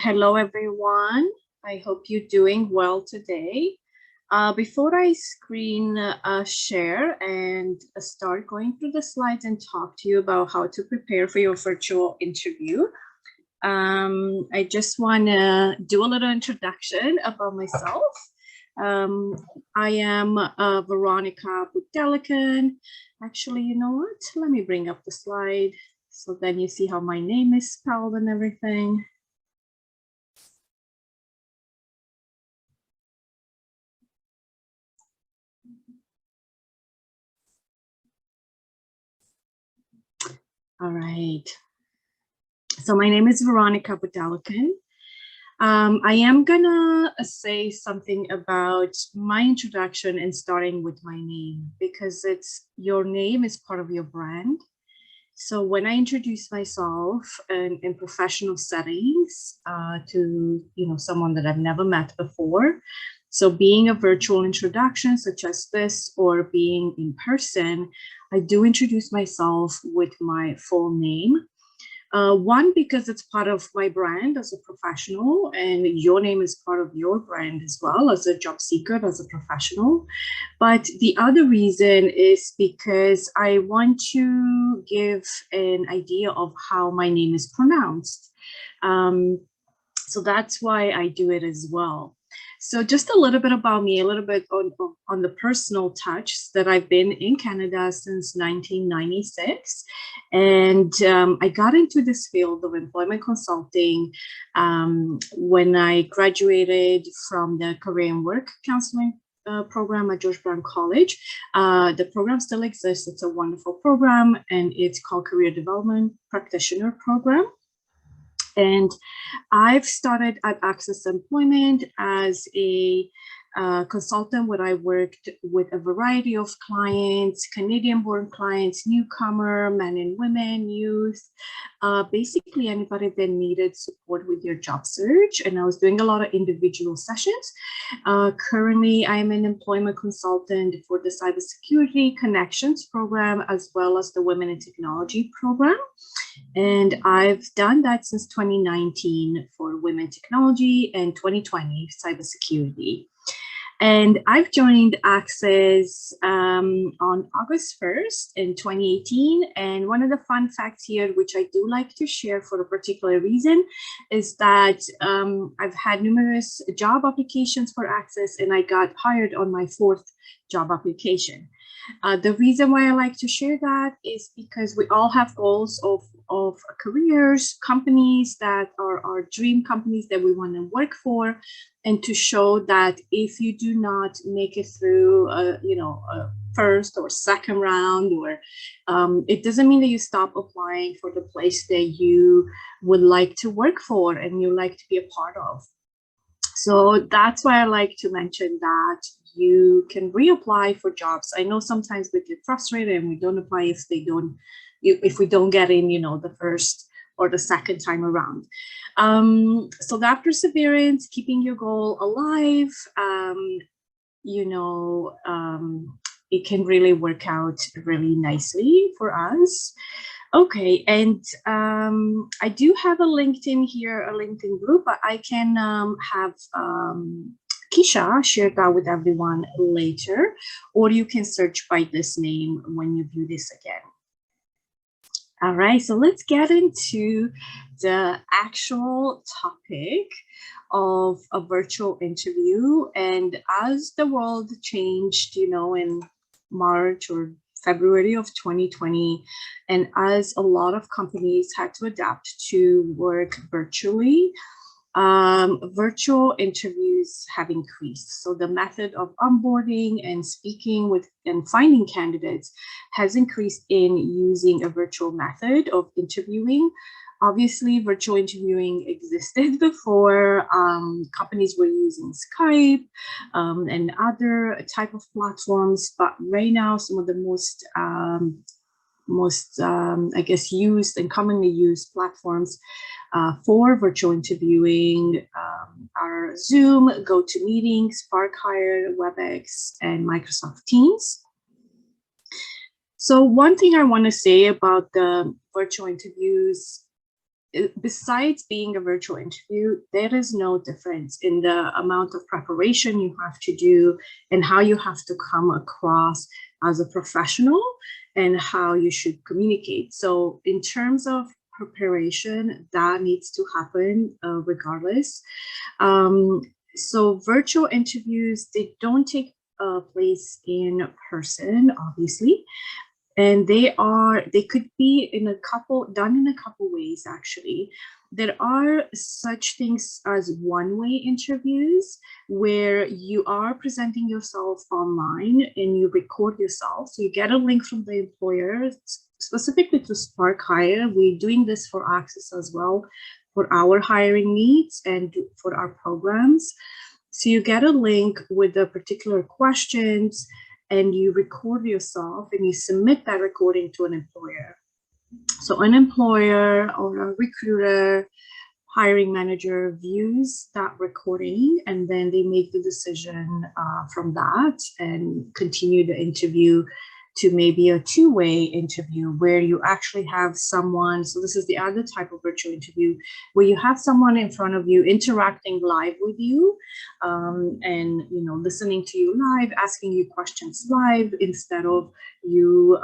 Hello, everyone. I hope you're doing well today. Before I screen share and start going through the slides and talk to you about how to prepare for your virtual interview, I just want to do a little introduction about myself. I am Veronica Budelican. Actually, you know what? Let me bring up the slide so then you see how my name is spelled and everything. All right. So my name is Veronica Budelican. I am gonna say something about my introduction and starting with my name because your name is part of your brand. So when I introduce myself in professional settings to someone that I've never met before, so being a virtual introduction such as this or being in person, I do introduce myself with my full name. One, because it's part of my brand as a professional, and your name is part of your brand as well as a job seeker, as a professional. But the other reason is because I want to give an idea of how my name is pronounced. So that's why I do it as well. So just a little bit about me, a little bit on the personal touch that I've been in Canada since 1996. And I got into this field of employment consulting when I graduated from the Career and Work Counseling program at George Brown College. The program still exists. It's a wonderful program, and it's called Career Development Practitioner Program. And I've started at ACCESS Employment as a consultant where I worked with a variety of clients, Canadian-born clients, newcomer, men and women, youth, basically anybody that needed support with their job search. And I was doing a lot of individual sessions. Currently, I'm an employment consultant for the Cybersecurity Connections program, as well as the Women in Technology program. And I've done that since 2019 for Women Technology and 2020 Cybersecurity. And I've joined ACCESS on August 1st in 2018. And one of the fun facts here, which I do like to share for a particular reason, is that I've had numerous job applications for ACCESS, and I got hired on my 4th job application. The reason why I like to share that is because we all have goals of careers, companies that are our dream companies that we want to work for, and to show that if you do not make it through, a first or second round, or it doesn't mean that you stop applying for the place that you would like to work for and you like to be a part of. So that's why I like to mention that you can reapply for jobs. I know sometimes we get frustrated and we don't apply if we don't get in, the first or the second time around. So that perseverance, keeping your goal alive, it can really work out really nicely for us. Okay, and I do have a LinkedIn here, a LinkedIn group, but I can have Keisha share that with everyone later, or you can search by this name when you view this again. All right, so let's get into the actual topic of a virtual interview. And as the world changed, in March or February of 2020, and as a lot of companies had to adapt to work virtually, virtual interviews have increased. So the method of onboarding and speaking with and finding candidates has increased in using a virtual method of interviewing. Obviously, virtual interviewing existed before. Companies were using Skype and other type of platforms, but right now some of the most I guess, used and commonly used platforms for virtual interviewing are Zoom, GoToMeeting, SparkHire, WebEx, and Microsoft Teams. So one thing I want to say about the virtual interviews besides being a virtual interview, there is no difference in the amount of preparation you have to do and how you have to come across as a professional and how you should communicate. So in terms of preparation, that needs to happen regardless. So virtual interviews, they don't take place in person, obviously. And they could be done in a couple ways, actually. There are such things as one-way interviews where you are presenting yourself online and you record yourself. So you get a link from the employer, specifically to Spark Hire. We're doing this for ACCES as well, for our hiring needs and for our programs. So you get a link with the particular questions and you record yourself and you submit that recording to an employer. So an employer or a recruiter, hiring manager views that recording, and then they make the decision from that and continue the interview to maybe a two-way interview where you actually have someone. So this is the other type of virtual interview where you have someone in front of you interacting live with you, and listening to you live, asking you questions live instead of you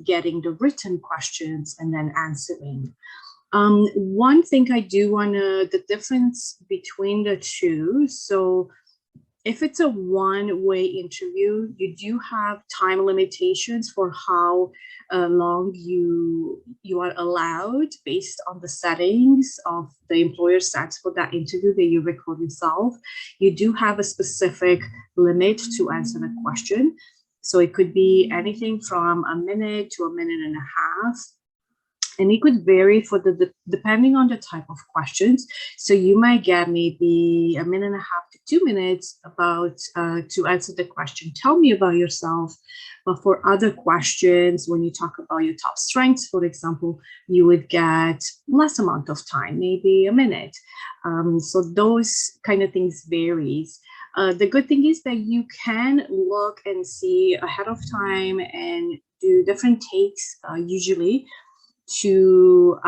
getting the written questions and then answering. One thing I do want to, the difference between the two. So if it's a one-way interview, you do have time limitations for how long you are allowed based on the settings of the employer sets for that interview that you record yourself. You do have a specific limit to answer the question. So it could be anything from a minute to a minute and a half. And it could vary for depending on the type of questions. So you might get maybe a minute and a half to 2 minutes about to answer the question, tell me about yourself. But for other questions, when you talk about your top strengths, for example, you would get less amount of time, maybe a minute. So those kind of things varies. The good thing is that you can look and see ahead of time and do different takes usually, to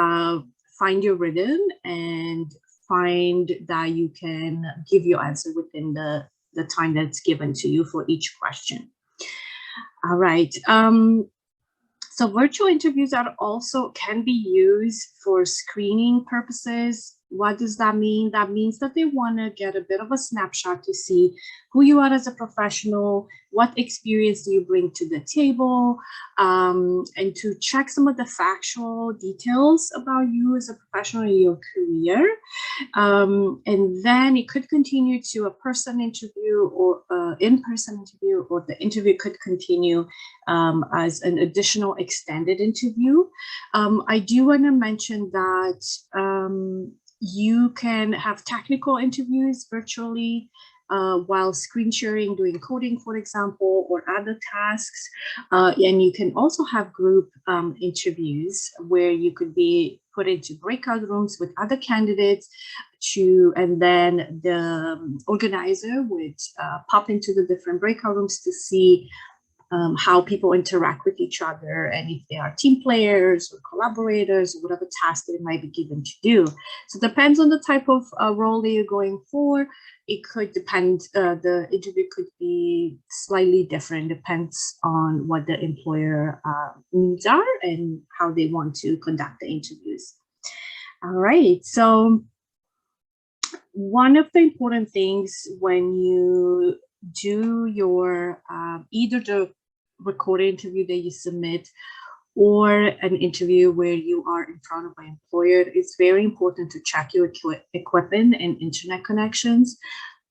find your rhythm and find that you can give your answer within the time that's given to you for each question. All right. So virtual interviews can be used for screening purposes. What does that mean? That means that they want to get a bit of a snapshot to see who you are as a professional, what experience do you bring to the table, and to check some of the factual details about you as a professional in your career. And then it could continue to a person interview or in-person interview, or the interview could continue as an additional extended interview. I do want to mention that you can have technical interviews virtually while screen sharing, doing coding, for example, or other tasks. And you can also have group interviews where you could be put into breakout rooms with other candidates and then the organizer would pop into the different breakout rooms to see how people interact with each other, and if they are team players or collaborators or whatever task they might be given to do. So it depends on the type of role that you're going for. It could depend, the interview could be slightly different, depends on what the employer needs are and how they want to conduct the interviews. All right, so one of the important things when you do your either the recorded interview that you submit or an interview where you are in front of an employer, it's very important to check your equipment and internet connections.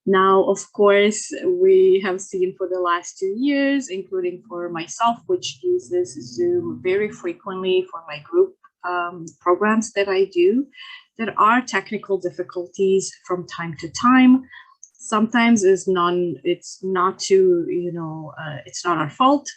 Now, of course, we have seen for the last 2 years, including for myself, which uses Zoom very frequently for my group programs that I do, there are technical difficulties from time to time. Sometimes it's not our fault.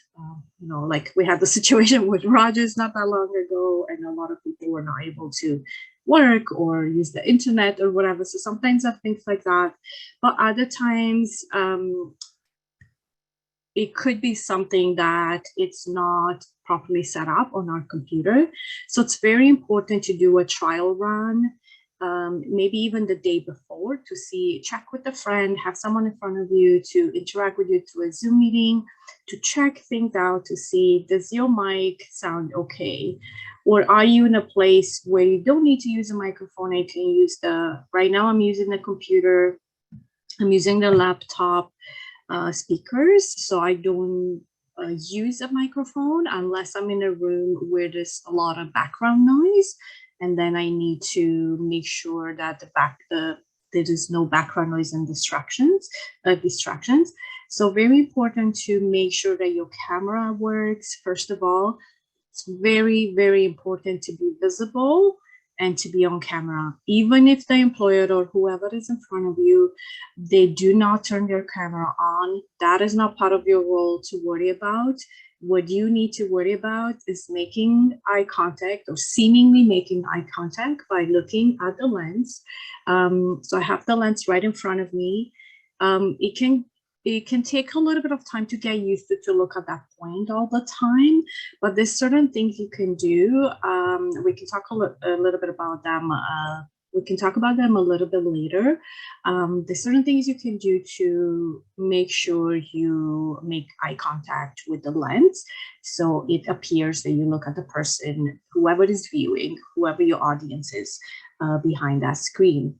Like we had the situation with Rogers not that long ago, and a lot of people were not able to work or use the internet or whatever. So sometimes I have things like that, but other times it could be something that it's not properly set up on our computer. So it's very important to do a trial run, maybe even the day before, to see, check with a friend, have someone in front of you to interact with you through a Zoom meeting, to check things out, to see, does your mic sound okay? Or are you in a place where you don't need to use a microphone? I can use right now I'm using the computer, I'm using the laptop speakers, so I don't use a microphone unless I'm in a room where there's a lot of background noise, and then I need to make sure that there is no background noise and distractions. So very important to make sure that your camera works. First of all, it's very, very important to be visible and to be on camera. Even if the employer or whoever is in front of you, they do not turn their camera on, that is not part of your role to worry about. What you need to worry about is making eye contact, or seemingly making eye contact by looking at the lens. So I have the lens right in front of me. It can take a little bit of time to get used to look at that point all the time, but there's certain things you can do. We can talk a little bit about them. We can talk about them a little bit later. There's certain things you can do to make sure you make eye contact with the lens, so it appears that you look at the person, whoever is viewing, whoever your audience is behind that screen.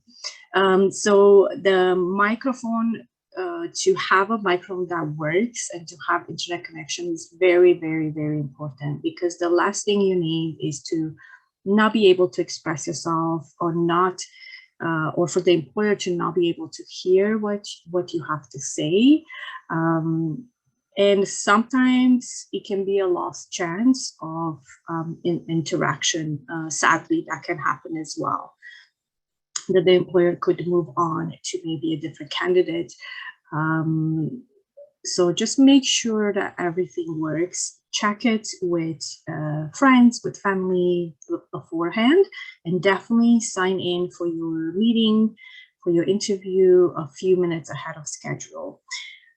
So the microphone, to have a microphone that works and to have internet connection is very, very, very important, because the last thing you need is to not be able to express yourself, or not, or for the employer to not be able to hear what you have to say. And sometimes it can be a lost chance of interaction. Sadly, that can happen as well, that the employer could move on to maybe a different candidate. So just make sure that everything works. Check it with friends, with family beforehand, and definitely sign in for your meeting, for your interview a few minutes ahead of schedule.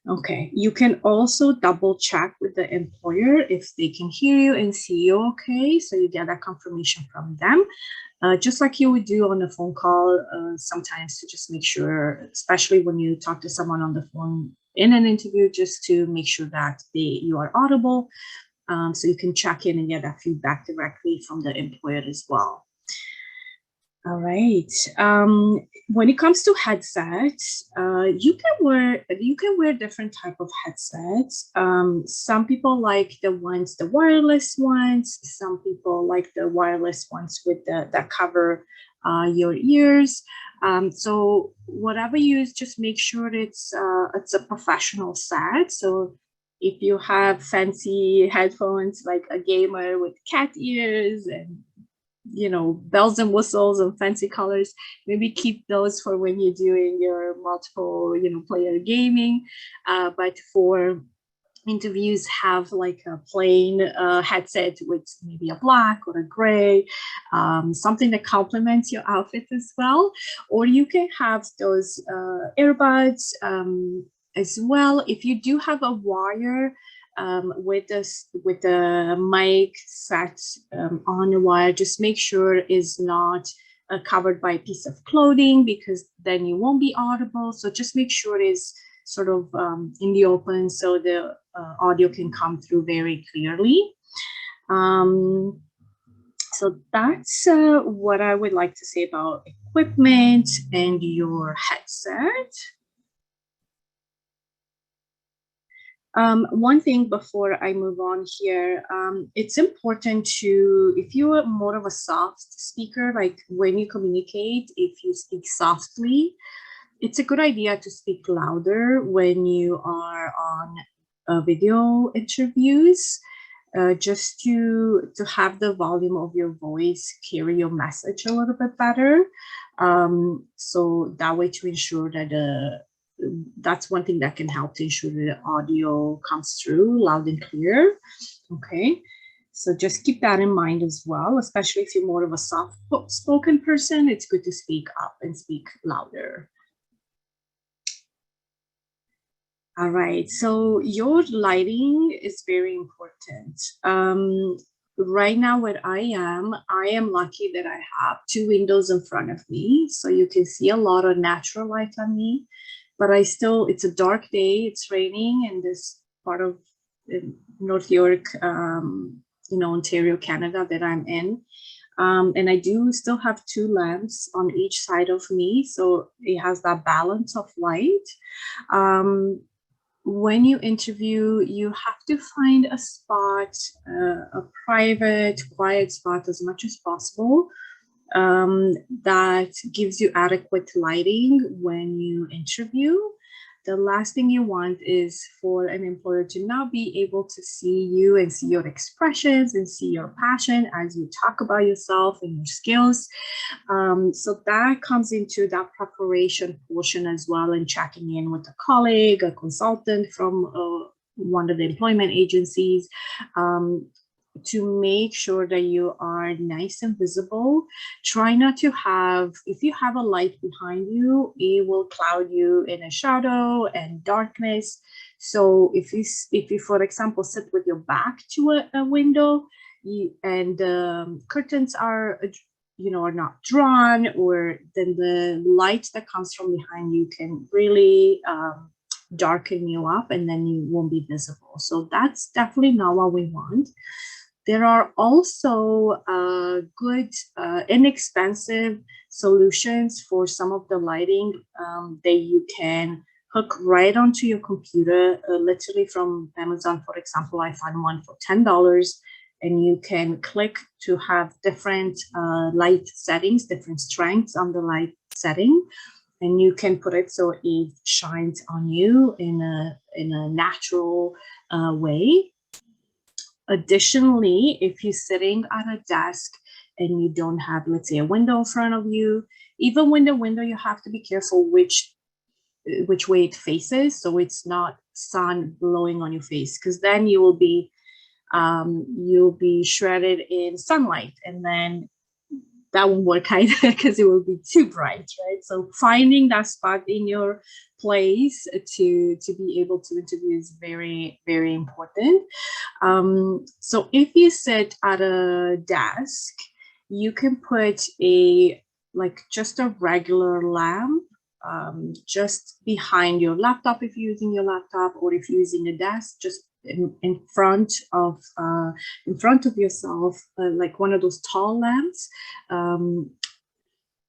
Okay, you can also double check with the employer if they can hear you and see you okay, so you get that confirmation from them. Just like you would do on a phone call, sometimes, to just make sure, especially when you talk to someone on the phone in an interview, just to make sure that you are audible, so you can check in and get that feedback directly from the employer as well. All right. When it comes to headsets, you can wear different type of headsets. Some people like the wireless ones. Some people like the wireless ones with that cover your ears. So whatever you use, just make sure it's a professional set. So if you have fancy headphones, like a gamer with cat ears and bells and whistles and fancy colors, maybe keep those for when you're doing your multiple player gaming, but for interviews, have like a plain headset with maybe a black or a gray, something that complements your outfit as well. Or you can have those earbuds as well. If you do have a wire with the mic set on the wire, just make sure it's not covered by a piece of clothing, because then you won't be audible. So just make sure it's sort of in the open, so the audio can come through very clearly. So that's what I would like to say about equipment and your headset. One thing before I move on here, it's important to, if you are more of a soft speaker, like when you communicate, if you speak softly, it's a good idea to speak louder when you are on video interviews, just to have the volume of your voice carry your message a little bit better. So that way, to ensure that that's one thing that can help to ensure that the audio comes through loud and clear. Okay, so just keep that in mind as well, especially if you're more of a soft-spoken person. It's good to speak up and speak louder. All right, so your lighting is very important. Right now where I am lucky that I have two windows in front of me, so you can see a lot of natural light on me, but it's a dark day, it's raining in this part of North York, Ontario, Canada that I'm in. And I do still have two lamps on each side of me, so it has that balance of light. When you interview, you have to find a spot, a private, quiet spot as much as possible, that gives you adequate lighting when you interview. The last thing you want is for an employer to not be able to see you and see your expressions and see your passion as you talk about yourself and your skills. So that comes into that preparation portion as well, and checking in with a colleague, a consultant from one of the employment agencies, to make sure that you are nice and visible. Try not to have, if you have a light behind you, it will cloud you in a shadow and darkness. So if you, for example, sit with your back to a window, and curtains are not drawn, or then the light that comes from behind you can really darken you up, and then you won't be visible. So that's definitely not what we want. There are also good, inexpensive solutions for some of the lighting that you can hook right onto your computer, literally from Amazon, for example. I found one for $10, and you can click to have different light settings, different strengths on the light setting, and you can put it so it shines on you in a natural way. Additionally, if you're sitting at a desk and you don't have, let's say, a window in front of you, even when the window, you have to be careful which way it faces, so it's not sun blowing on your face, because then you'll be shredded in sunlight, and then that won't work either, because it will be too bright, right? So finding that spot in your place to be able to interview is very, very important. So if you sit at a desk, you can put just a regular lamp just behind your laptop if you're using your laptop, or if you're using a desk, just in front of yourself, like one of those tall lamps.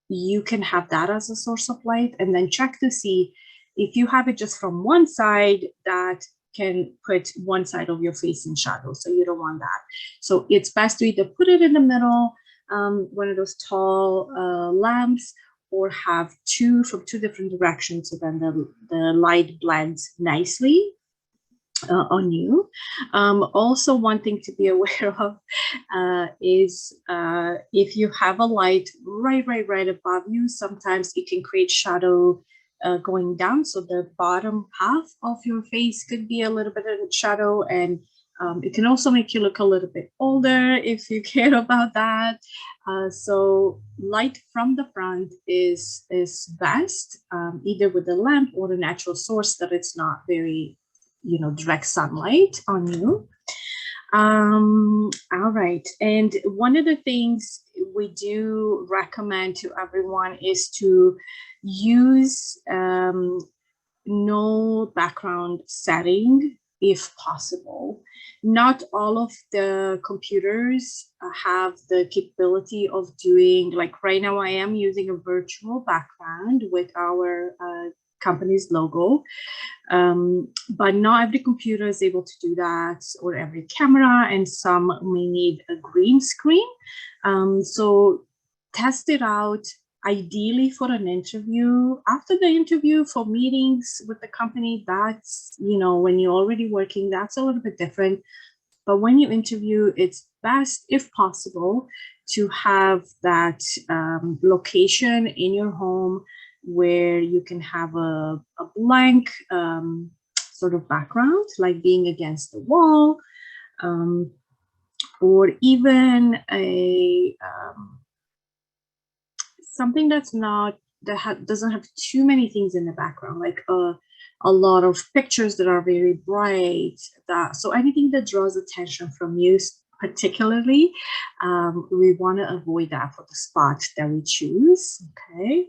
You can have that as a source of light, and then check to see if you have it just from one side, that can put one side of your face in shadow, so you don't want that. So it's best to either put it in the middle, one of those tall lamps, or have two from two different directions, so then the light blends nicely on you. Also, one thing to be aware of is if you have a light right above you, sometimes it can create shadow going down, so the bottom half of your face could be a little bit in shadow, and it can also make you look a little bit older if you care about that. So light from the front is best, either with a lamp or a natural source that it's not very direct sunlight on you. All right, and one of the things we do recommend to everyone is to use no background setting if possible. Not all of the computers have the capability of doing, like right now I am using a virtual background with our company's logo, but not every computer is able to do that, or every camera, and some may need a green screen. So test it out, ideally for an interview. After the interview, for meetings with the company, that's, when you're already working, that's a little bit different. But when you interview, it's best, if possible, to have that location in your home where you can have a blank sort of background, like being against the wall, or even something that's not that doesn't have too many things in the background, like a lot of pictures that are very bright. So anything that draws attention from you, particularly, we want to avoid that for the spot that we choose. Okay.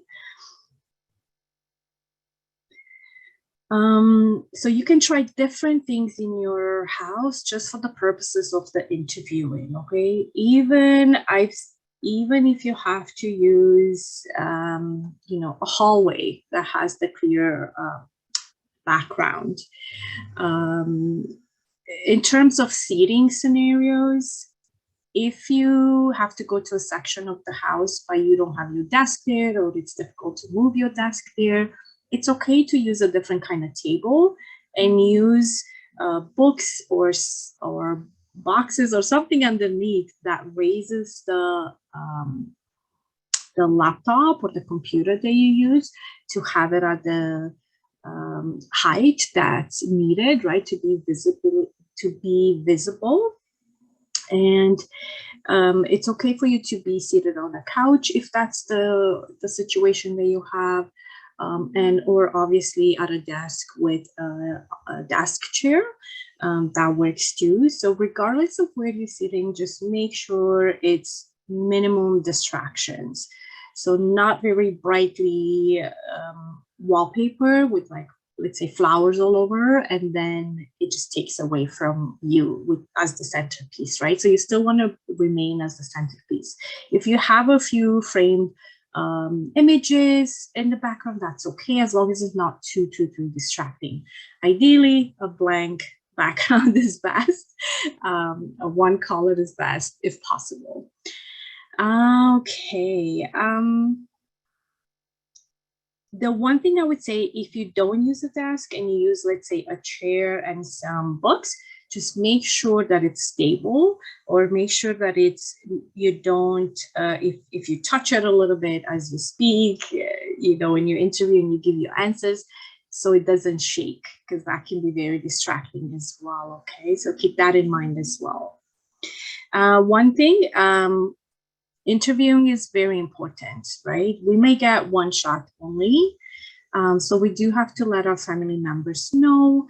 So you can try different things in your house just for the purposes of the interviewing. Okay. Even if you have to use, you know, a hallway that has the clear background. In terms of seating scenarios, if you have to go to a section of the house but you don't have your desk there, or it's difficult to move your desk there, it's okay to use a different kind of table and use books or boxes or something underneath that raises the laptop or the computer that you use to have it at the height that's needed, right, to be visible. And it's okay for you to be seated on a couch if that's the situation that you have, and or obviously at a desk with a desk chair. That works too. So regardless of where you're sitting, just make sure it's minimum distractions. So not very brightly wallpaper with, like, let's say, flowers all over, and then it just takes away from you as the centerpiece, right? So you still want to remain as the centerpiece. If you have a few framed images in the background, that's okay, as long as it's not too distracting. Ideally, a blank background is best. A one color is best if possible. Okay. The one thing I would say, if you don't use a desk and you use, let's say, a chair and some books, just make sure that it's stable, or make sure that you don't, if you touch it a little bit as you speak, you know, in your interview and you give your answers, so it doesn't shake, because that can be very distracting as well. Okay, so keep that in mind as well. One thing, interviewing is very important, right? We may get one shot only. So we do have to let our family members know.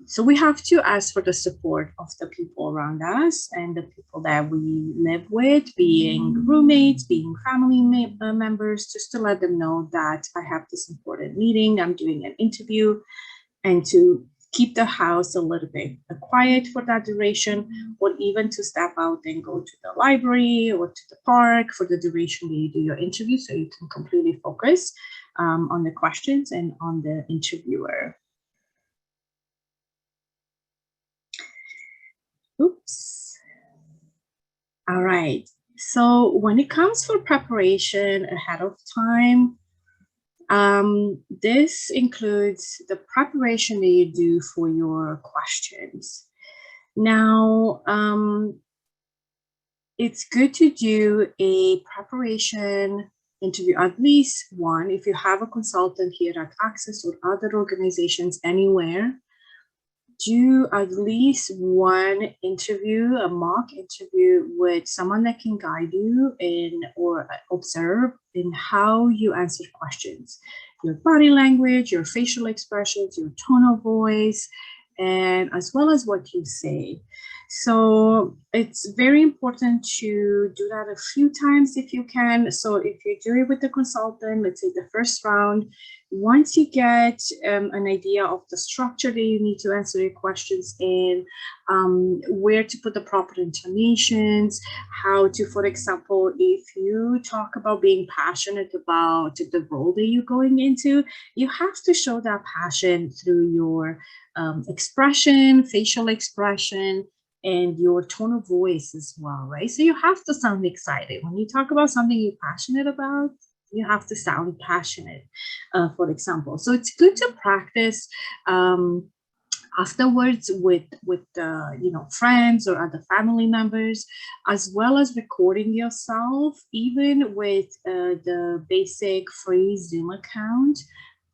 So we have to ask for the support of the people around us and the people that we live with, being roommates, being family members, just to let them know that I have this important meeting, I'm doing an interview, and to keep the house a little bit quiet for that duration, or even to step out and go to the library or to the park for the duration that you do your interview, so you can completely focus on the questions and on the interviewer. Oops. All right. So when it comes for preparation ahead of time, this includes the preparation that you do for your questions. Now, it's good to do a preparation interview, at least one. If you have a consultant here at ACCES or other organizations anywhere, do at least one interview, a mock interview with someone that can guide you in or observe in how you answer questions, your body language, your facial expressions, your tone of voice, and as well as what you say. So it's very important to do that a few times if you can. So if you do it with the consultant, let's say the first round, once you get an idea of the structure that you need to answer your questions in, where to put the proper intonations, how to, for example, if you talk about being passionate about the role that you're going into, you have to show that passion through your expression, facial expression, and your tone of voice as well, right? So you have to sound excited. When you talk about something you're passionate about, you have to sound passionate, for example. So it's good to practice afterwards with friends or other family members, as well as recording yourself, even with the basic free Zoom account.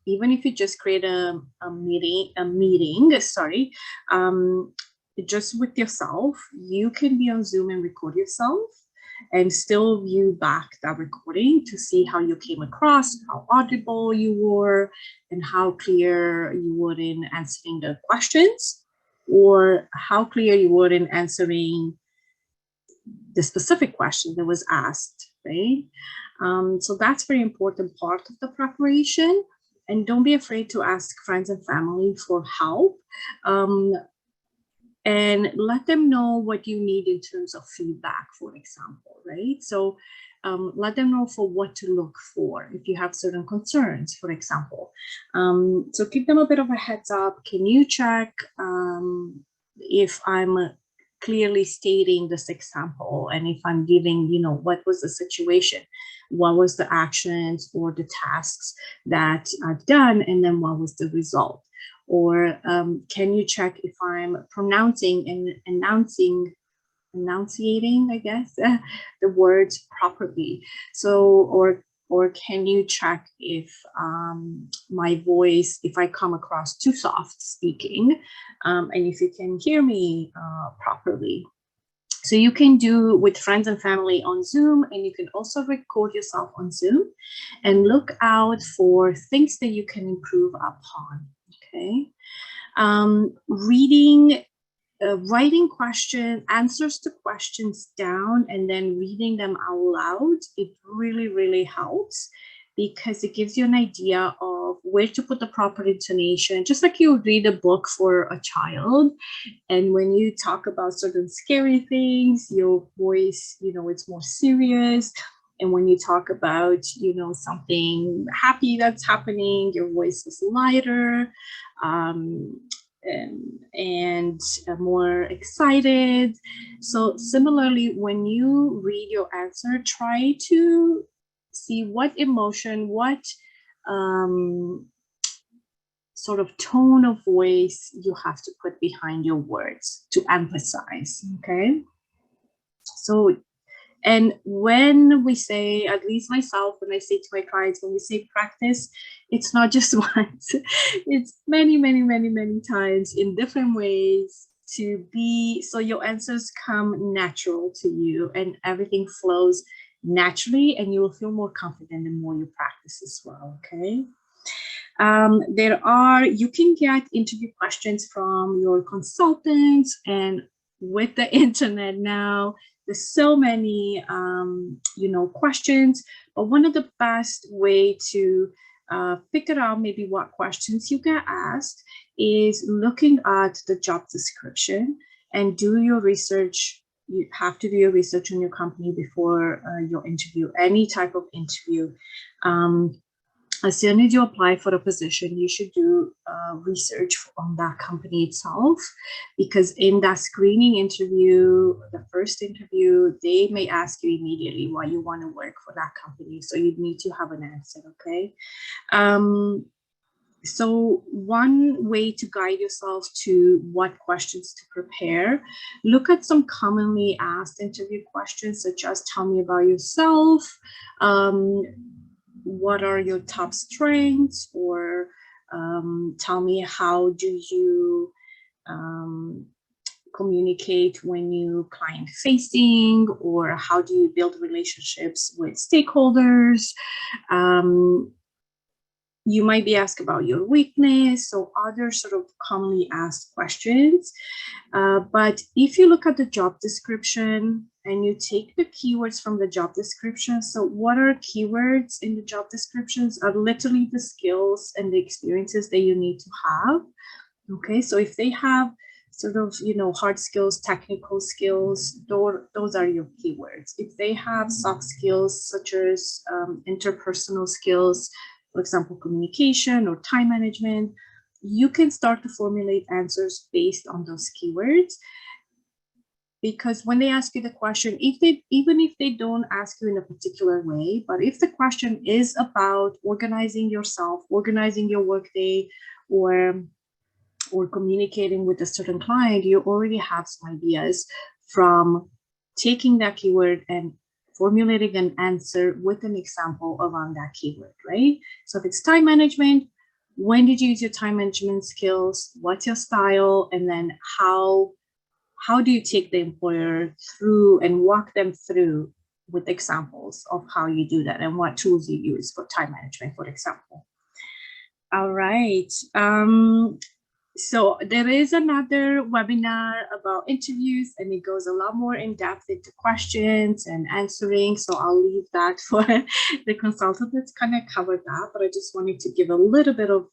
Even if you just create a meeting, just with yourself, you can be on Zoom and record yourself. and still view back that recording to see how you came across, how audible you were, and how clear you were in answering the questions, or how clear you were in answering the specific question that was asked, right? So that's very important part of the preparation. And don't be afraid to ask friends and family for help. And let them know what you need in terms of feedback, for example, right? So let them know for what to look for if you have certain concerns, for example. So give them a bit of a heads up. Can you check if I'm clearly stating this example, and if I'm giving, what was the situation, what was the actions or the tasks that I've done, and then what was the result? Or can you check if I'm pronouncing and enunciating, I guess, the words properly? So, or can you check if my voice, if I come across too soft speaking, and if you can hear me properly? So you can do with friends and family on Zoom, and you can also record yourself on Zoom and look out for things that you can improve upon, okay? Writing answers to questions down and then reading them out loud, it really, really helps, because it gives you an idea of where to put the proper intonation, just like you would read a book for a child. And when you talk about certain scary things, your voice, it's more serious. And when you talk about, something happy that's happening, your voice is lighter and more excited. So similarly, when you read your answer, try to see what emotion, what sort of tone of voice you have to put behind your words to emphasize, okay? So, and when we say, at least myself, when I say to my clients, when we say practice, it's not just once, it's many, many, many, many times in different ways, so your answers come natural to you and everything flows naturally, and you will feel more confident the more you practice as well, okay? You can get interview questions from your consultants, and with the internet now, there's so many, questions, but one of the best way to figure out maybe what questions you get asked is looking at the job description and do your research. You have to do your research on your company before your interview, any type of interview. As soon as you apply for a position, you should do research on that company itself, because in that screening interview, the first interview, they may ask you immediately why you want to work for that company. So you need to have an answer, okay? So one way to guide yourself to what questions to prepare, look at some commonly asked interview questions, such as tell me about yourself, what are your top strengths, or tell me how do you communicate when you client facing, or how do you build relationships with stakeholders. You might be asked about your weakness, so other sort of commonly asked questions. But if you look at the job description and you take the keywords from the job description, so what are keywords in the job descriptions are literally the skills and the experiences that you need to have. Okay, so if they have sort of, hard skills, technical skills, those are your keywords. If they have soft skills, such as interpersonal skills, for example, communication or time management, you can start to formulate answers based on those keywords. Because when they ask you the question, even if they don't ask you in a particular way, but if the question is about organizing yourself, organizing your workday, or communicating with a certain client, you already have some ideas from taking that keyword and formulating an answer with an example around that keyword, right? So if it's time management, when did you use your time management skills? What's your style? And then how do you take the employer through and walk them through with examples of how you do that and what tools you use for time management, for example. All right. So there is another webinar about interviews, and it goes a lot more in depth into questions and answering. So I'll leave that for the consultant that's kind of covered that. But I just wanted to give a little bit of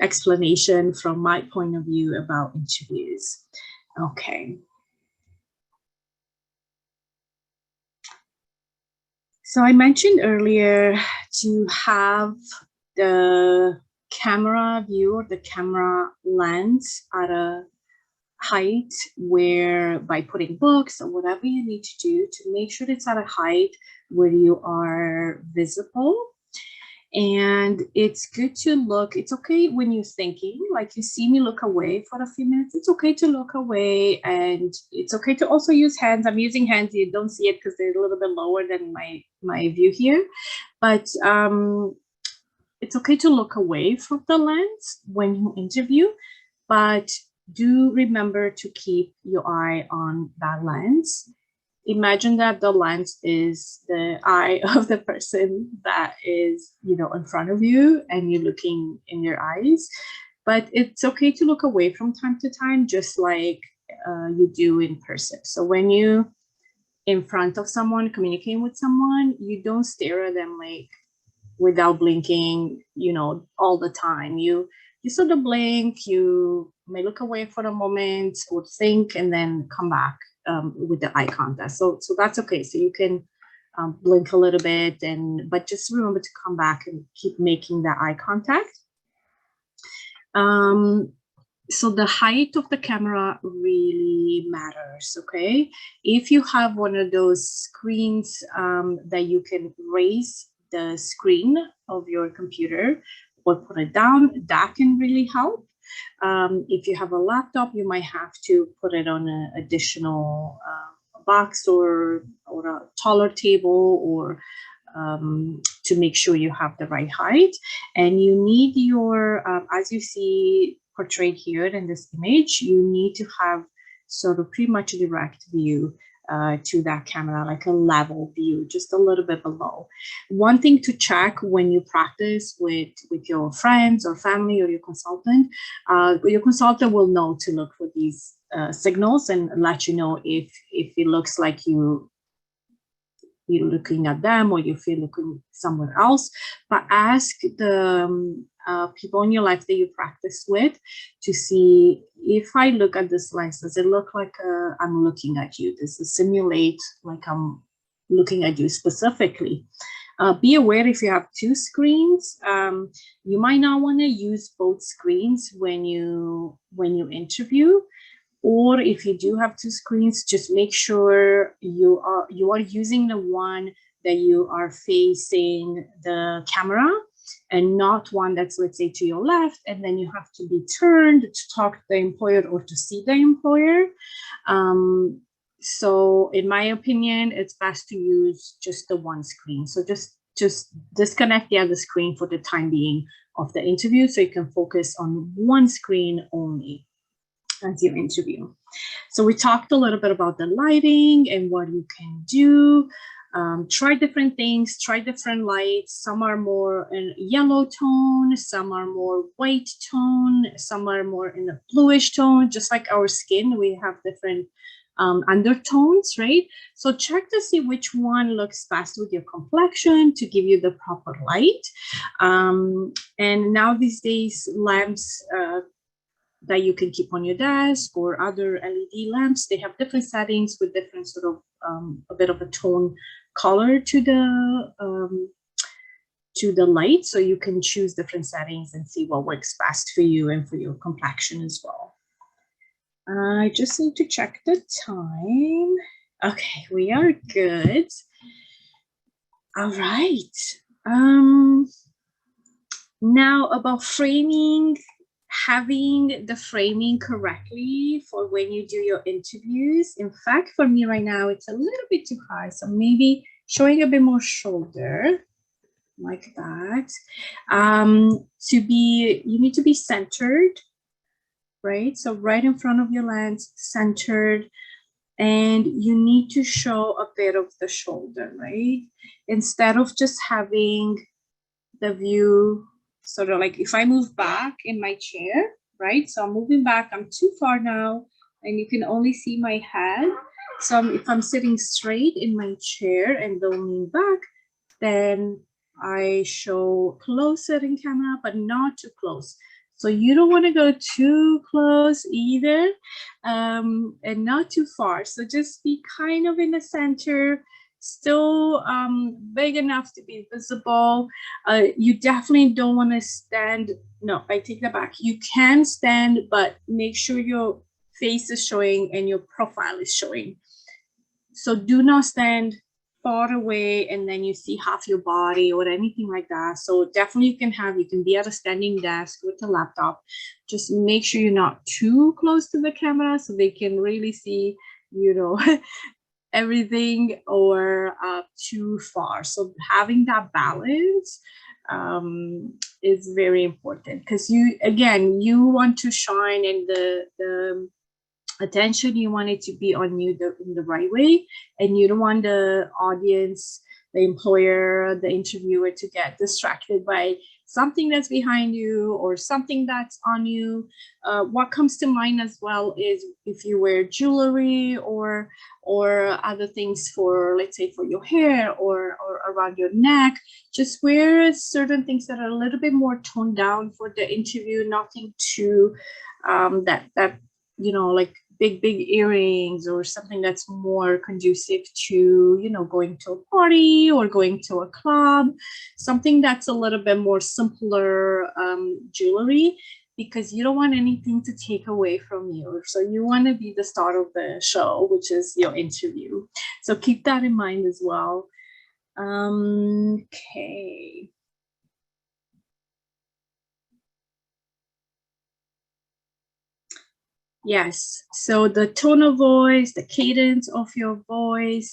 explanation from my point of view about interviews. Okay. So I mentioned earlier to have the camera view or the camera lens at a height where, by putting books or whatever you need to do to make sure it's at a height where you are visible. And it's good to look, it's okay when you're thinking, like you see me look away for a few minutes, it's okay to look away, and it's okay to also use hands. I'm using hands, you don't see it because they're a little bit lower than my view here, but it's okay to look away from the lens when you interview, but do remember to keep your eye on that lens. Imagine that the lens is the eye of the person that is, you know, in front of you, and you're looking in their eyes. But it's okay to look away from time to time, just like you do in person. So when you in front of someone, communicating with someone, you don't stare at them like without blinking, you know, all the time. You sort of blink, you may look away for a moment or think, and then come back with the eye contact. So that's okay. So you can blink a little bit, but just remember to come back and keep making that eye contact. So the height of the camera really matters, okay? If you have one of those screens that you can raise the screen of your computer or put it down, that can really help. If you have a laptop, you might have to put it on an additional box or a taller table, or to make sure you have the right height. And you need your, as you see portrayed here in this image, you need to have sort of pretty much a direct view to that camera, like a level view, just a little bit below. One thing to check when you practice with your friends or family or your consultant will know to look for these signals and let you know if it looks like you're looking at them or if you're looking somewhere else. But ask the people in your life that you practice with to see, if I look at this lens, does it look like I'm looking at you? Does it simulate like I'm looking at you specifically? Be aware if you have two screens, you might not want to use both screens when you interview. Or if you do have two screens, just make sure you are using the one that you are facing the camera, and not one that's, let's say, to your left, and then you have to be turned to talk to the employer or to see the employer. So in my opinion, it's best to use just the one screen. So just disconnect the other screen for the time being of the interview, so you can focus on one screen only as your interview. So we talked a little bit about the lighting and what you can do. Try different things, try different lights. Some are more in yellow tone, some are more white tone, some are more in a bluish tone. Just like our skin, we have different undertones, right? So check to see which one looks best with your complexion to give you the proper light. And now these days, lamps that you can keep on your desk or other LED lamps, they have different settings with different sort of a bit of a tone color to the light. So you can choose different settings and see what works best for you and for your complexion as well. I just need to check the time. Okay, we are good. All right. Now about framing, having the framing correctly for when you do your interviews. In fact, for me right now, it's a little bit too high. So maybe showing a bit more shoulder like that. You need to be centered, right? So right in front of your lens, centered. and you need to show a bit of the shoulder, right? Instead of just having the view sort of like if I move back in my chair, right? So I'm moving back, I'm too far now, and you can only see my head. So if I'm sitting straight in my chair and don't lean back, then I show closer in camera, but not too close. So you don't want to go too close either, and not too far. So just be kind of in the center, still big enough to be visible. You definitely don't want to stand. No, I take that back. You can stand, but make sure your face is showing and your profile is showing. So do not stand far away and then you see half your body or anything like that. So definitely you can be at a standing desk with a laptop. Just make sure you're not too close to the camera so they can really see, you know, everything, or too far. So having that balance is very important, because you want to shine, and the attention, you want it to be on you in the right way, and you don't want the audience, the employer, the interviewer to get distracted by something that's behind you or something that's on you. What comes to mind as well is if you wear jewelry or other things for, let's say, for your hair or around your neck, just wear certain things that are a little bit more toned down for the interview, nothing too that you know, like big earrings or something that's more conducive to, you know, going to a party or going to a club, something that's a little bit more simpler jewelry, because you don't want anything to take away from you. So you want to be the star of the show, which is your interview. So keep that in mind as well. Okay. Yes, so the tone of voice, the cadence of your voice,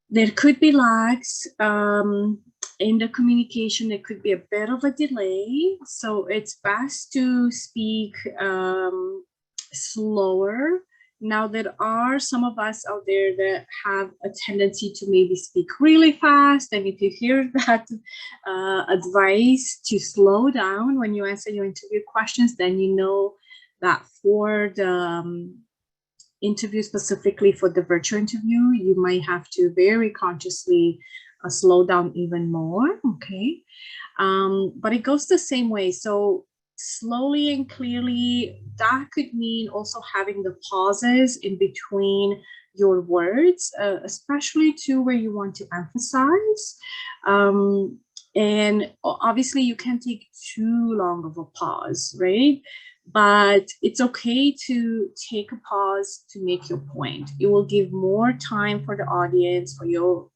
there could be lags in the communication. There could be a bit of a delay. So it's best to speak slower. Now, there are some of us out there that have a tendency to maybe speak really fast. And if you hear that advice to slow down when you answer your interview questions, then you know that for the interview, specifically for the virtual interview, you might have to very consciously slow down even more. Okay. But it goes the same way. So slowly and clearly, that could mean also having the pauses in between your words, especially to where you want to emphasize. And obviously you can't take too long of a pause, right? But it's okay to take a pause to make your point. It will give more time for the audience, for your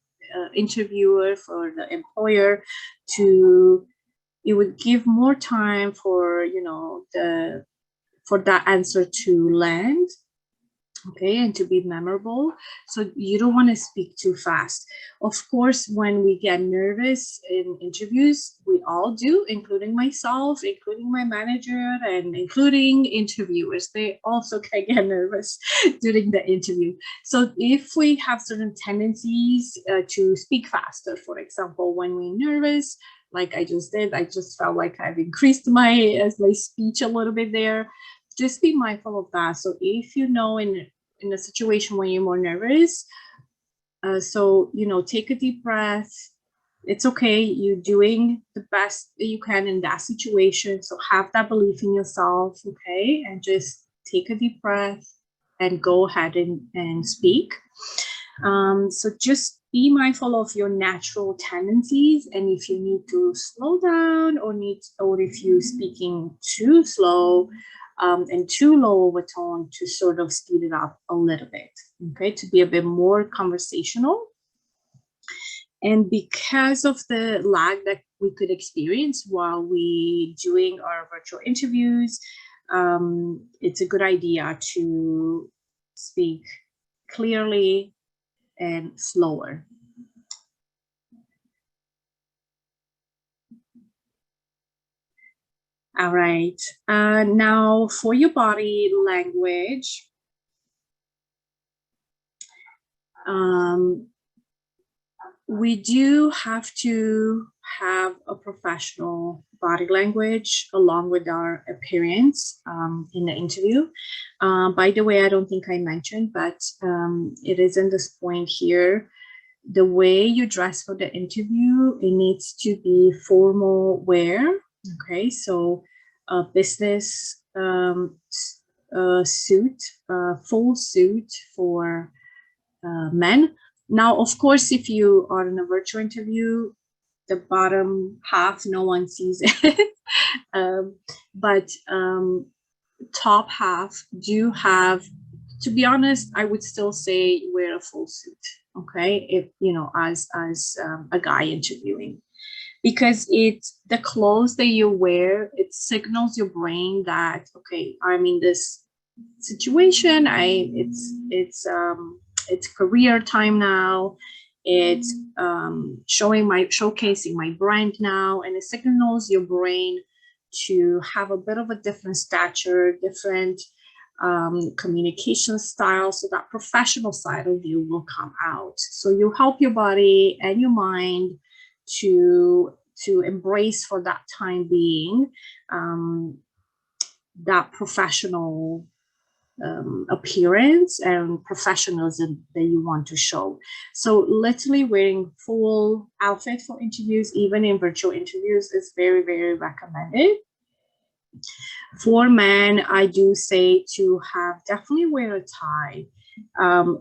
interviewer, for the employer to, it would give more time for, you know, for that answer to land, okay, and to be memorable. So you don't want to speak too fast. Of course, when we get nervous in interviews, we all do, including myself, including my manager, and including interviewers. They also can get nervous during the interview. So if we have certain tendencies to speak faster, for example, when we're nervous, like I just did, I just felt like I've increased my speech a little bit there. Just be mindful of that. So if you know in a situation when you're more nervous, so, you know, take a deep breath. It's okay. You're doing the best that you can in that situation. So have that belief in yourself, okay? And just take a deep breath and go ahead and speak. So just be mindful of your natural tendencies, and if you need to slow down or if you're speaking too slow and too low of a tone, to sort of speed it up a little bit, okay, to be a bit more conversational. And because of the lag that we could experience while we doing our virtual interviews, it's a good idea to speak clearly and slower. All right. Now for your body language, We do have to have a professional body language along with our appearance in the interview. By the way, I don't think I mentioned, but it is in this point here. The way you dress for the interview, it needs to be formal wear. Okay, so a business suit, full suit for men. Now, of course, if you are in a virtual interview, the bottom half, no one sees it. But top half do have, to be honest, I would still say wear a full suit. Okay, if as a guy interviewing, because it's the clothes that you wear, it signals your brain that, okay, I'm in this situation. It's career time now. It's showcasing my brand now, and it signals your brain to have a bit of a different stature, different communication style, so that professional side of you will come out. So you help your body and your mind to embrace for that time being that professional appearance and professionalism that you want to show. So literally wearing full outfit for interviews, even in virtual interviews, is very, very recommended. For men, I do say to have definitely wear a tie.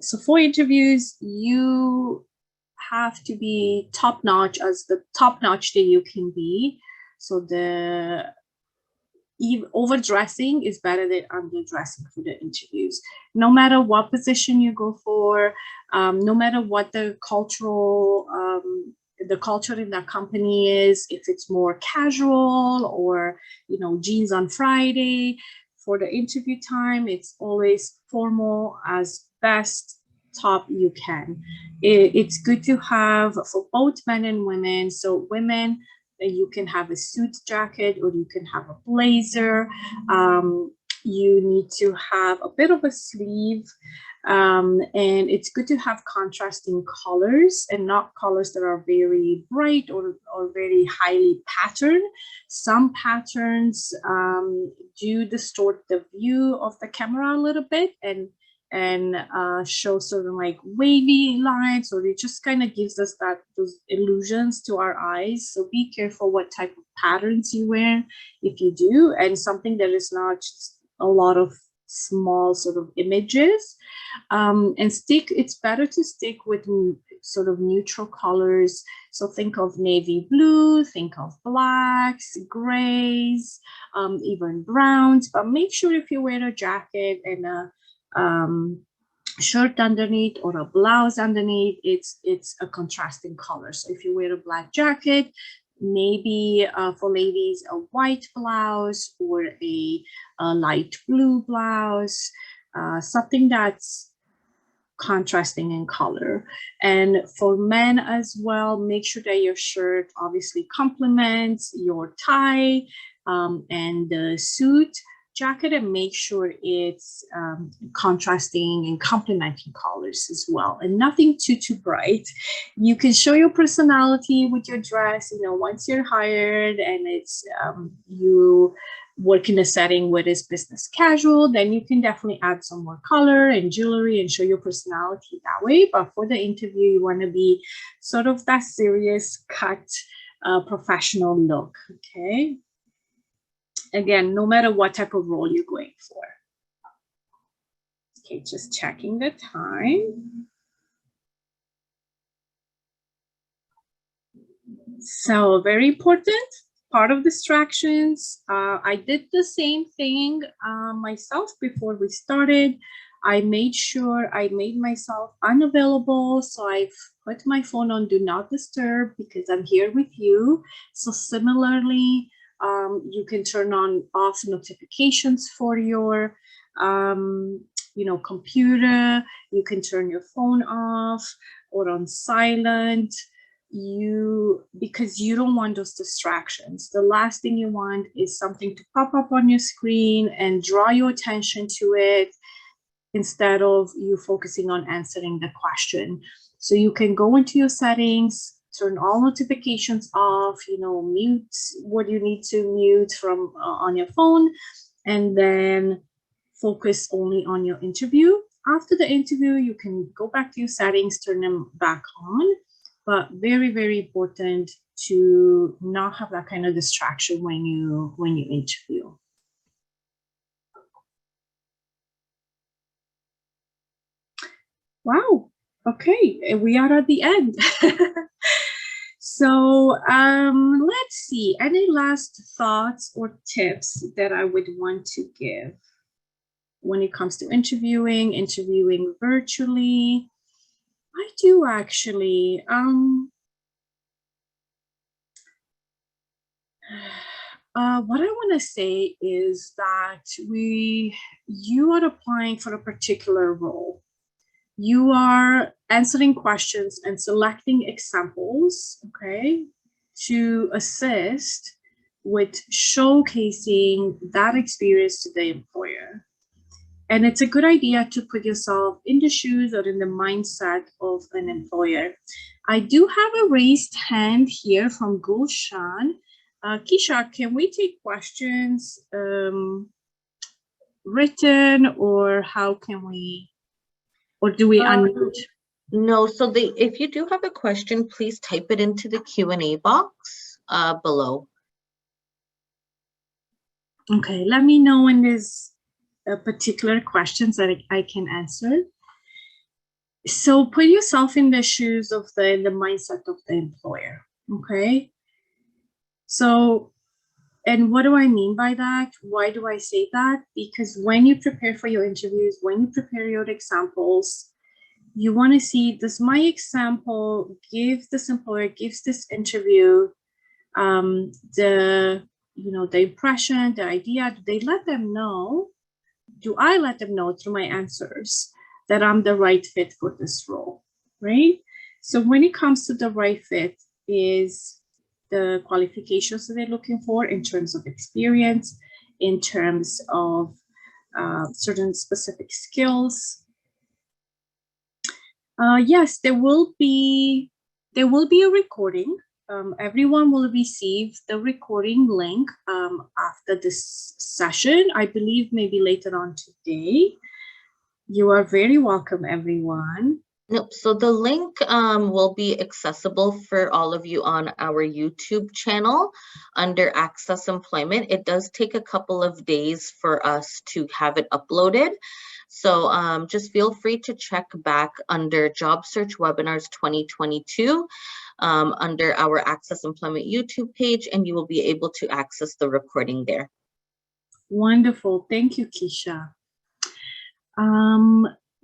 So for interviews, you have to be top notch, as the top notch that you can be. So the overdressing is better than underdressing for the interviews. No matter what position you go for, no matter what the culture in that company is, if it's more casual or jeans on Friday, for the interview time, it's always formal as best top you can. It's good to have for both men and women. So women, you can have a suit jacket or you can have a blazer. You need to have a bit of a sleeve. And it's good to have contrasting colors and not colors that are very bright or very highly patterned. Some patterns do distort the view of the camera a little bit and show sort of like wavy lines, or it just kind of gives us those illusions to our eyes. So be careful what type of patterns you wear if you do, and something that is not just a lot of small sort of images. And it's better to stick with sort of neutral colors. So think of navy blue, think of blacks, grays, even browns, but make sure if you wear a jacket and a shirt underneath or a blouse underneath, it's a contrasting color. So if you wear a black jacket, maybe for ladies a white blouse or a light blue blouse, something that's contrasting in color. And for men as well, make sure that your shirt obviously complements your tie and the suit jacket, and make sure it's contrasting and complementing colors as well, and nothing too bright. You can show your personality with your dress, once you're hired and it's you work in a setting where it's business casual, then you can definitely add some more color and jewelry and show your personality that way. But for the interview, you want to be sort of that serious cut professional look. Okay, again, no matter what type of role you're going for. Okay, just checking the time. So very important part of distractions. I did the same thing myself before we started. I made sure I made myself unavailable. So I've put my phone on do not disturb because I'm here with you. So similarly, you can turn off notifications for your computer. You can turn your phone off or on silent, because you don't want those distractions. The last thing you want is something to pop up on your screen and draw your attention to it. instead of you focusing on answering the question. So you can go into your settings, turn all notifications off, mute what you need to mute from on your phone, and then focus only on your interview. After the interview, you can go back to your settings, turn them back on, but very, very important to not have that kind of distraction when you interview. Wow. Okay, we are at the end. So let's see, any last thoughts or tips that I would want to give when it comes to interviewing virtually? I do actually. What I want to say is that you are applying for a particular role. You are answering questions and selecting examples, okay, to assist with showcasing that experience to the employer. And it's a good idea to put yourself in the shoes or in the mindset of an employer. I do have a raised hand here from Gulshan. Keisha, can we take questions written, or how can we, or do we unmute? No, so if you do have a question, please type it into the Q&A box below. Okay, let me know when there's particular questions that I can answer. So put yourself in the shoes of the mindset of the employer, okay? So, and what do I mean by that? Why do I say that? Because when you prepare for your interviews, when you prepare your examples, you want to see, does my example give this employer, gives this interview the impression, the idea? Do they let them know? Do I let them know through my answers that I'm the right fit for this role, right? So when it comes to the right fit is the qualifications that they're looking for in terms of experience, in terms of certain specific skills. Yes, there will be a recording. Everyone will receive the recording link after this session. I believe maybe later on today. You are very welcome, everyone. Nope. So the link will be accessible for all of you on our YouTube channel under ACCESS Employment. It does take a couple of days for us to have it uploaded. So just feel free to check back under Job Search Webinars 2022 under our ACCESS Employment YouTube page, and you will be able to access the recording there. Wonderful. Thank you, Keisha.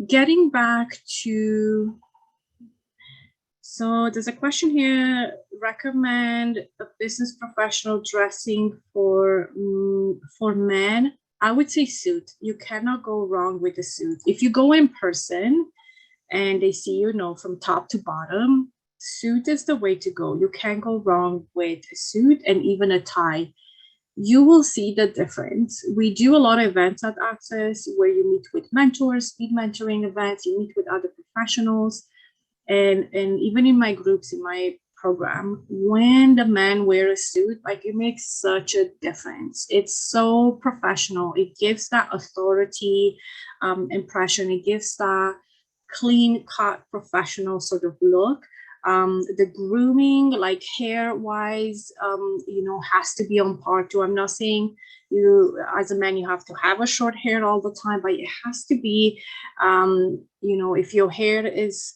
Getting back to, so there's a question here, recommend a business professional dressing for men. I would say suit. You cannot go wrong with a suit. If you go in person and they see you, from top to bottom, suit is the way to go. You can't go wrong with a suit and even a tie. You will see the difference. We do a lot of events at ACCESS where you meet with mentors, speed mentoring events, you meet with other professionals. And even in my groups, in my program, when the men wear a suit, like, it makes such a difference. It's so professional. It gives that authority impression. It gives that clean cut professional sort of look. The grooming, like hair wise, has to be on par too. I'm not saying you as a man you have to have a short hair all the time, but it has to be, if your hair is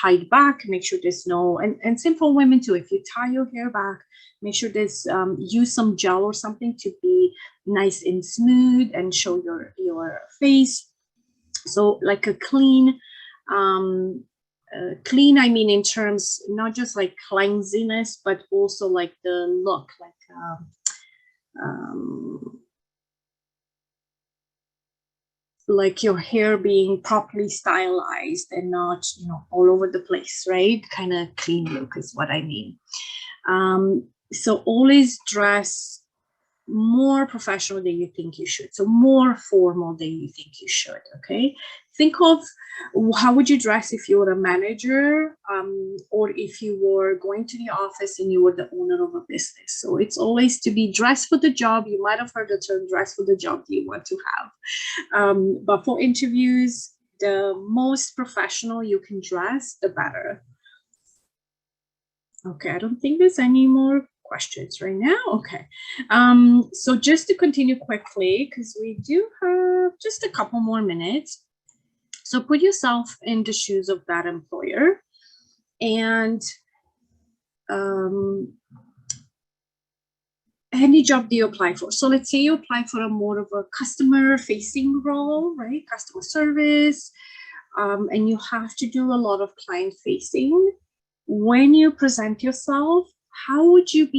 tied back, make sure there's no, and same for women too. If you tie your hair back, make sure there's use some gel or something to be nice and smooth and show your face. So like a clean, I mean in terms not just like cleanliness, but also like the look, like your hair being properly stylized and not all over the place, right? Kind of clean look is what I mean. So always dress more professional than you think you should, so more formal than you think you should. Okay, think of how would you dress if you were a manager, or if you were going to the office and you were the owner of a business. So it's always to be dressed for the job. You might have heard the term dress for the job you want to have. But for interviews, the most professional you can dress, the better. Okay, I don't think there's any more questions right now. Okay, so just to continue quickly, because we do have just a couple more minutes. So put yourself in the shoes of that employer, and any job that you apply for. So let's say you apply for a more of a customer facing role, right? Customer service, and you have to do a lot of client facing. When you present yourself, how would you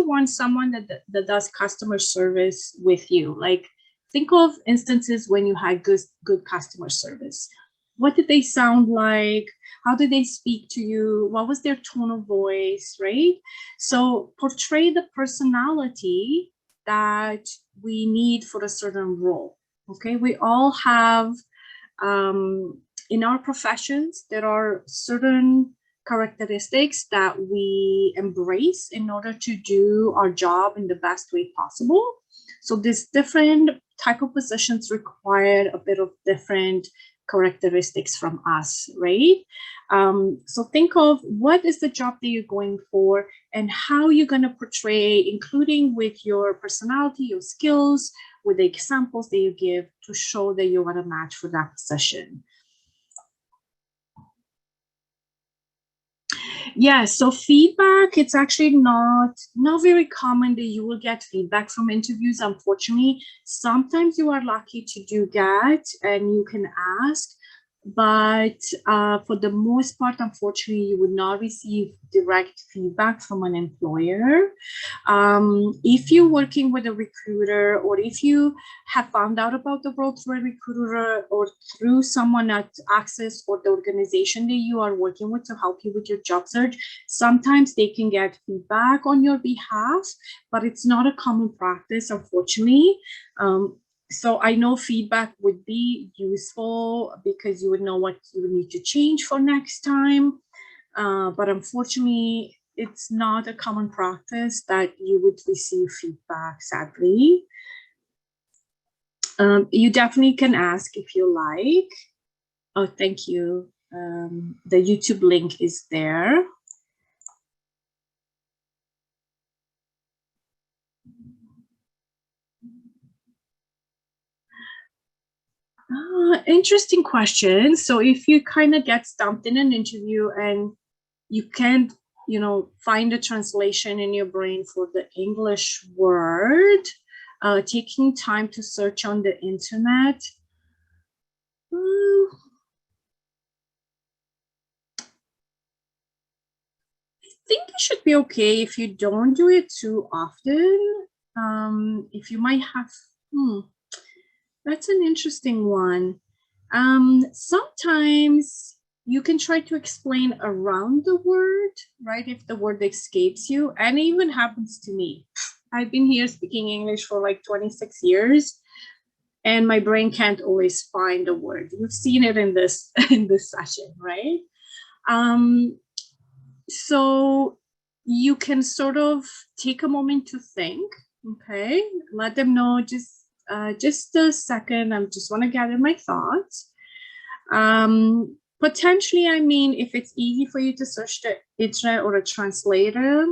want someone that does customer service with you? Like, think of instances when you had good customer service. What did they sound like? How did they speak to you? What was their tone of voice, right? So portray the personality that we need for a certain role, okay? We all have, in our professions, there are certain characteristics that we embrace in order to do our job in the best way possible. So these different type of positions require a bit of different characteristics from us, right? So think of what is the job that you're going for and how you're going to portray, including with your personality, your skills, with the examples that you give to show that you want to match for that position. Yeah, so feedback, it's actually not very common that you will get feedback from interviews, unfortunately. Sometimes you are lucky to do that and you can ask, but for the most part, unfortunately, you would not receive direct feedback from an employer. If you're working with a recruiter, or if you have found out about the role through a recruiter or through someone at ACCESS or the organization that you are working with to help you with your job search, sometimes they can get feedback on your behalf, but it's not a common practice, unfortunately. So I know feedback would be useful because you would know what you would need to change for next time. But unfortunately, it's not a common practice that you would receive feedback, sadly. You definitely can ask if you like. Oh, thank you. The YouTube link is there. Interesting question. So if you kind of get stumped in an interview and you can't, find a translation in your brain for the English word, taking time to search on the internet. I think it should be okay if you don't do it too often. If you might have, that's an interesting one. Sometimes you can try to explain around the word, right? If the word escapes you, and it even happens to me. I've been here speaking English for like 26 years, and my brain can't always find a word. You've seen it in this session, right? So you can sort of take a moment to think, okay? Let them know just a second. I just want to gather my thoughts. Potentially, if it's easy for you to search the internet or a translator,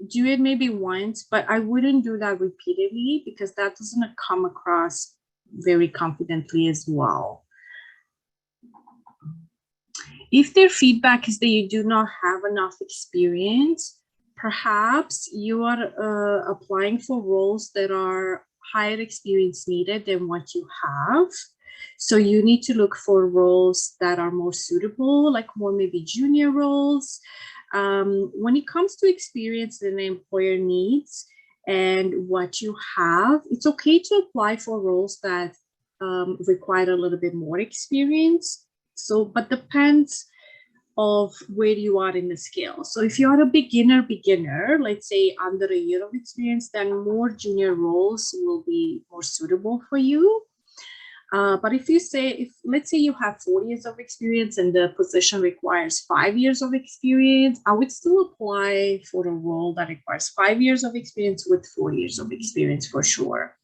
do it maybe once, but I wouldn't do that repeatedly because that doesn't come across very confidently as well. If their feedback is that you do not have enough experience, perhaps you are applying for roles that are higher experience needed than what you have. So you need to look for roles that are more suitable, like more maybe junior roles. When it comes to experience that an employer needs and what you have, it's okay to apply for roles that require a little bit more experience. So, but depends of where you are in the scale. So if you are a beginner, let's say under a year of experience, then more junior roles will be more suitable for you. But if you say, let's say you have 4 years of experience and the position requires 5 years of experience, I would still apply for a role that requires 5 years of experience with 4 years of experience for sure.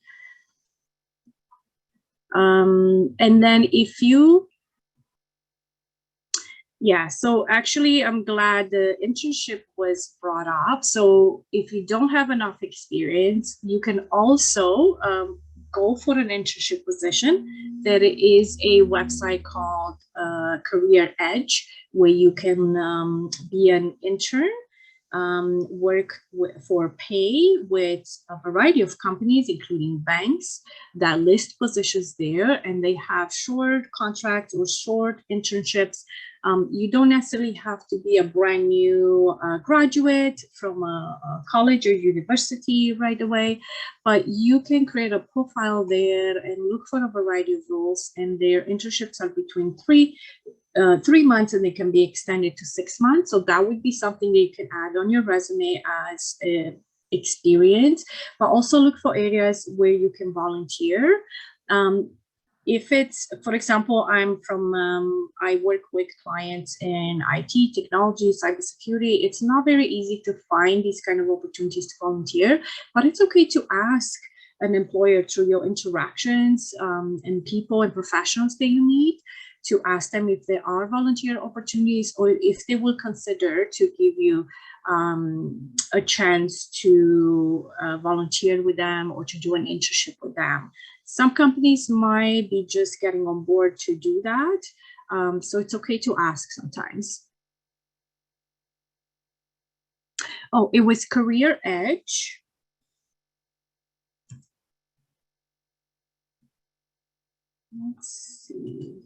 And then if you, yeah, so actually I'm glad the internship was brought up. So if you don't have enough experience, you can also go for an internship position. There is a website called Career Edge where you can be an intern, work for pay with a variety of companies, including banks that list positions there, and they have short contracts or short internships. You don't necessarily have to be a brand new graduate from a college or university right away, but you can create a profile there and look for a variety of roles, and their internships are between 3 months and they can be extended to 6 months. So that would be something that you can add on your resume as experience, but also look for areas where you can volunteer. If it's, for example, I work with clients in IT, technology, cybersecurity. It's not very easy to find these kind of opportunities to volunteer, but it's okay to ask an employer through your interactions and people and professionals that you meet, to ask them if there are volunteer opportunities or if they will consider to give you a chance to volunteer with them or to do an internship with them. Some companies might be just getting on board to do that. So it's okay to ask sometimes. Oh, it was Career Edge. Let's see.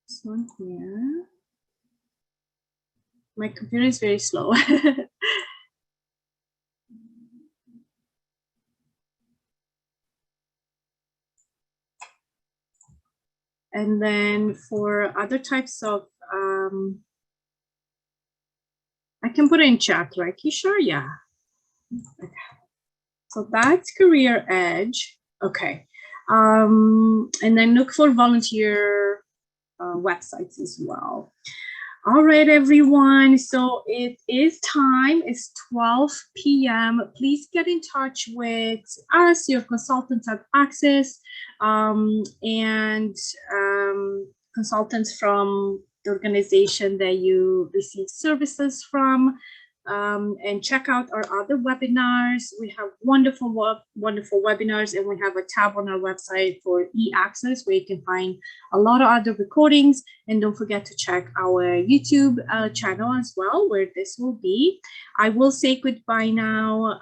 This one here. My computer is very slow. And then for other types of, I can put it in chat, right, Kisha? Yeah. Okay. So that's Career Edge. Okay. And then look for volunteer websites as well. All right, everyone. So it is time. It's 12 p.m. Please get in touch with us, your consultants at ACCES, and consultants from the organization that you receive services from. And check out our other webinars. We have wonderful webinars, and we have a tab on our website for ACCES where you can find a lot of other recordings. And don't forget to check our YouTube channel as well, where this will be. I will say goodbye now.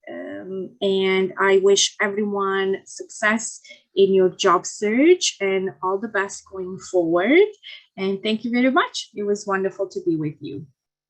And I wish everyone success in your job search and all the best going forward. And thank you very much. It was wonderful to be with you.